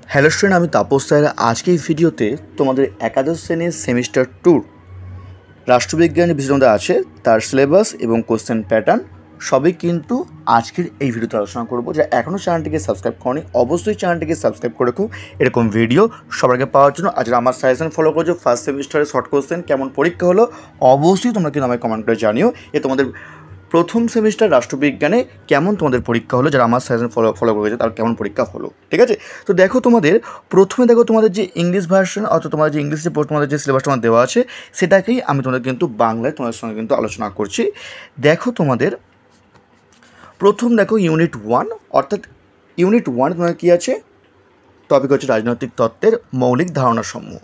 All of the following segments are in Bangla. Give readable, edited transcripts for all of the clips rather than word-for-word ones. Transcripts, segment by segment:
হ্যালো স্টুডেন্ট, আমি তাপস স্যার। আজকে এই ভিডিওতে তোমাদের একাদশ শ্রেণীর সেমিস্টার 2 রাষ্ট্রবিজ্ঞান বিষয় আছে তার সিলেবাস এবং কোশ্চেন প্যাটার্ন সবই কিন্তু আজকের এই ভিডিওতে আলোচনা করব। যারা এখনও চ্যানেলটিকে সাবস্ক্রাইব করনি অবশ্যই চ্যানেলটিকে সাবস্ক্রাইব করে রাখো এরকম ভিডিও সবার আগে পাওয়ার জন্য। আজ আমার সাজেশন ফলো করছো ফার্স্ট সেমিস্টারের শর্ট কোশ্চেন কেমন পরীক্ষা হলো অবশ্যই তোমরা কিন্তু আমাকে কমেন্ট করে জানিও। তোমাদের প্রথম সেমিস্টার রাষ্ট্রবিজ্ঞানে কেমন তোমাদের পরীক্ষা হলো, যারা আমার সাজেশন ফলো করেছে তার কেমন পরীক্ষা হলো। ঠিক আছে, তো দেখো তোমাদের প্রথমে তোমাদের যে ইংলিশ ভার্সন অর্থাৎ তোমাদের যে ইংলিশে তোমাদের যে সিলেবাস তোমাদের দেওয়া আছে সেটাকেই আমি তোমাদের কিন্তু বাংলায় তোমাদের সঙ্গে কিন্তু আলোচনা করছি। দেখো তোমাদের প্রথম ইউনিট 1 অর্থাৎ ইউনিট 1 তোমাদের কী আছে, টপিক হচ্ছে রাজনৈতিক তত্ত্বের মৌলিক ধারণাসমূহ।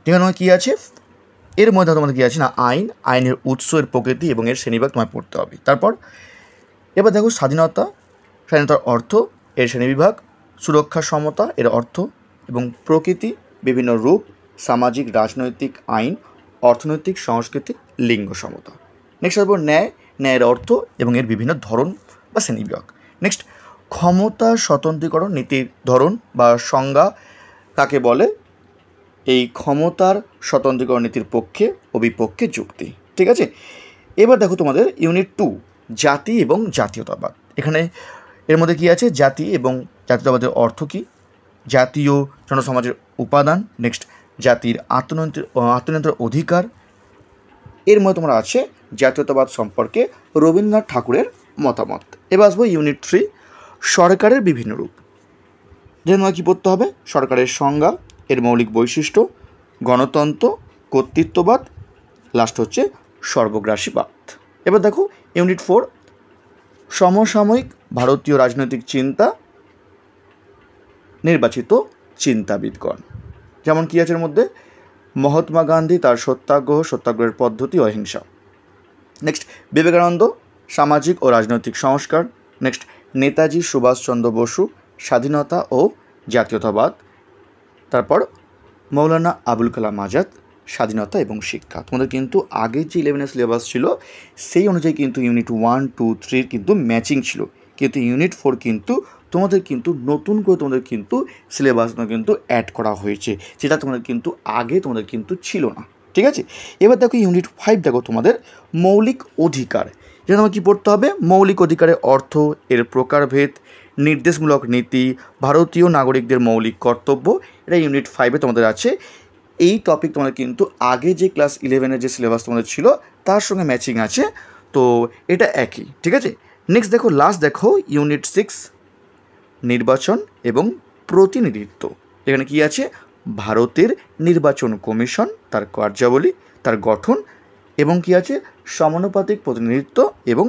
ঠিক আছে, কী আছে এর মধ্যে তোমাদের কী আছে না আইনের উৎস, এর প্রকৃতি এবং এর শ্রেণীবিভাগ তোমায় পড়তে হবে। তারপর এবার দেখো স্বাধীনতার অর্থ, এর শ্রেণীবিভাগ, সুরক্ষা সমতা এর অর্থ এবং প্রকৃতি, বিভিন্ন রূপ, সামাজিক রাজনৈতিক আইন, অর্থনৈতিক সংস্কৃতি, লিঙ্গ সমতা। নেক্সট আসবো ন্যায়ের অর্থ এবং এর বিভিন্ন ধরন বা শ্রেণীবিভাগ। নেক্সট ক্ষমতা স্বতন্ত্রীকরণ নীতির ধরন বা সংজ্ঞা কাকে বলে, এই ক্ষমতার স্বতন্ত্রীকরণ নীতির পক্ষে ও বিপক্ষে যুক্তি। ঠিক আছে, এবার দেখো তোমাদের ইউনিট 2 জাতি এবং জাতীয়তাবাদ। এখানে এর মধ্যে কী আছে, জাতি এবং জাতীয়তাবাদের অর্থ কী, জাতীয় জনসমাজের উপাদান, নেক্সট জাতির আত্মনিয়ন্ত্রণের অধিকার। এর মধ্যে তোমরা আছে জাতীয়তাবাদ সম্পর্কে রবীন্দ্রনাথ ঠাকুরের মতামত। এবার আসবো ইউনিট 3 সরকারের বিভিন্ন রূপ। যে তোমার কী পড়তে হবে, সরকারের সংজ্ঞা, এর মৌলিক বৈশিষ্ট্য, গণতন্ত্র, কর্তৃত্ববাদ, লাস্ট হচ্ছে সর্বগ্রাসীবাদ। এবার দেখো ইউনিট 4 সমসাময়িক ভারতীয় রাজনৈতিক চিন্তা, নির্বাচিত চিন্তাবিদগণ। যেমন কী আছে এর মধ্যে, মহাত্মা গান্ধী, তার সত্যাগ্রহের পদ্ধতি, অহিংসা। নেক্সট বিবেকানন্দ, সামাজিক ও রাজনৈতিক সংস্কার। নেক্সট নেতাজি সুভাষচন্দ্র বসু, স্বাধীনতা ও জাতীয়তাবাদ। তারপর মৌলানা আবুল কালাম আজাদ, স্বাধীনতা এবং শিক্ষা। তোমাদের কিন্তু আগের যে 11 সিলেবাস ছিল সেই অনুযায়ী কিন্তু ইউনিট 1, 2, 3 কিন্তু ম্যাচিং ছিল, কিন্তু ইউনিট 4 কিন্তু তোমাদের কিন্তু নতুন করে তোমাদের কিন্তু সিলেবাস কিন্তু অ্যাড করা হয়েছে, যেটা তোমাদের কিন্তু আগে তোমাদের কিন্তু ছিল না। ঠিক আছে, এবার দেখো ইউনিট 5 দেখো তোমাদের মৌলিক অধিকার। যেটা তোমার কী পড়তে হবে, মৌলিক অধিকারের অর্থ, এর প্রকারভেদ, নির্দেশমূলক নীতি, ভারতীয় নাগরিকদের মৌলিক কর্তব্য। এটা ইউনিট 5 তোমাদের আছে। এই টপিক তোমাদের কিন্তু আগে যে ক্লাস 11 যে সিলেবাস তোমাদের ছিল তার সঙ্গে ম্যাচিং আছে, তো এটা একই। ঠিক আছে, নেক্সট দেখো ইউনিট 6 নির্বাচন এবং প্রতিনিধিত্ব। এখানে কি আছে, ভারতের নির্বাচন কমিশন, তার কার্যাবলী, তার গঠন এবং কি আছে সমানুপাতিক প্রতিনিধিত্ব এবং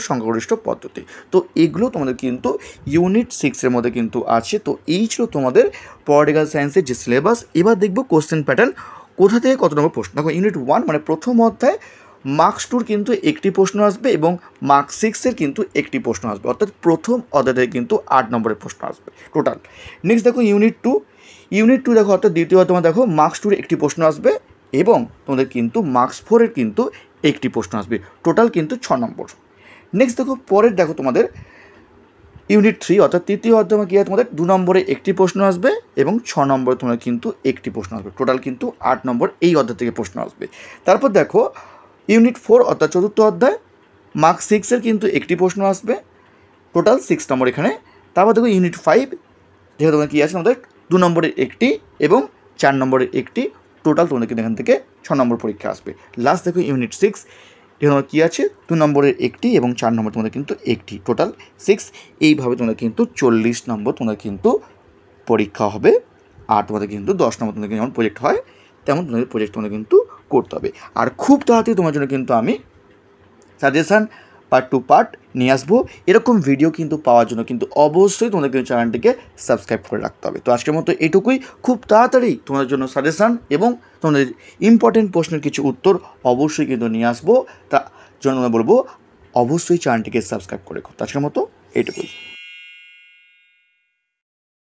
সংখ্যাগরিষ্ঠ পদ্ধতি। তো এগুলো তোমাদের কিন্তু ইউনিট 6 মধ্যে কিন্তু আছে। তো এই ছিল তোমাদের পলিটিক্যাল সায়েন্সের যে সিলেবাস। এবার দেখব কোশ্চেন প্যাটার্ন কোথা থেকে কত নম্বর প্রশ্ন। দেখো ইউনিট 1 মানে প্রথম অধ্যায় মার্কস 2 কিন্তু একটি প্রশ্ন আসবে এবং মার্কস 6 কিন্তু একটি প্রশ্ন আসবে, অর্থাৎ প্রথম অধ্যায় থেকে কিন্তু 8 নম্বরের প্রশ্ন আসবে টোটাল। নেক্সট দেখো ইউনিট 2 দেখো অর্থাৎ দ্বিতীয় তোমার দেখো মার্কস 2 একটি প্রশ্ন আসবে এবং তোমাদের কিন্তু মার্কস 4 কিন্তু একটি প্রশ্ন আসবে, টোটাল কিন্তু 6 নম্বর। নেক্সট পরের তোমাদের ইউনিট 3 অর্থাৎ তৃতীয় অধ্যায় কী হয়, তোমাদের 2 নম্বরে একটি প্রশ্ন আসবে এবং 6 নম্বরে তোমাদের কিন্তু একটি প্রশ্ন আসবে, টোটাল কিন্তু 8 নম্বর এই অধ্যায় থেকে প্রশ্ন আসবে। তারপর দেখো ইউনিট 4 অর্থাৎ চতুর্থ অধ্যায় মার্কস 6 কিন্তু একটি প্রশ্ন আসবে, টোটাল 6 নম্বর এখানে। তারপর দেখো ইউনিট 5 যেখানে তোমাদের কী আছে, তোমাদের 2 নম্বরের একটি এবং 4 নম্বরের একটি, টোটাল তোমাদের কিন্তু এখান থেকে 6 নম্বর পরীক্ষা আসবে। লাস্ট দেখো ইউনিট 6 এখানে তোমার কী আছে, 2 নম্বরের একটি এবং 4 নম্বর তোমাদের কিন্তু একটি, টোটাল 6। এইভাবে তোমাদের কিন্তু 40 নম্বর তোমাদের কিন্তু পরীক্ষা হবে। আর তোমাদের কিন্তু 10 নম্বর তোমাদের যেমন প্রজেক্ট হয় তেমন তোমাদের প্রজেক্ট তোমাদের কিন্তু করতে হবে। আর খুব তাড়াতাড়ি তোমার জন্য কিন্তু আমি সাজেশান পার্ট টু পার্ট নিয়ে আসবো। এরকম ভিডিও কিন্তু পাওয়ার জন্য কিন্তু অবশ্যই তোমাদের কিন্তু চ্যানেলটিকে সাবস্ক্রাইব করে রাখতে হবে। তো আজকের মতো এটুকুই, খুব তাড়াতাড়ি তোমাদের জন্য সাজেশান এবং তোমাদের ইম্পর্টেন্ট প্রশ্নের কিছু উত্তর অবশ্যই কিন্তু নিয়ে আসবো। তার জন্য বলবো অবশ্যই চ্যানেলটিকে সাবস্ক্রাইব করে রাখো। তো আজকের মতো এটুকুই।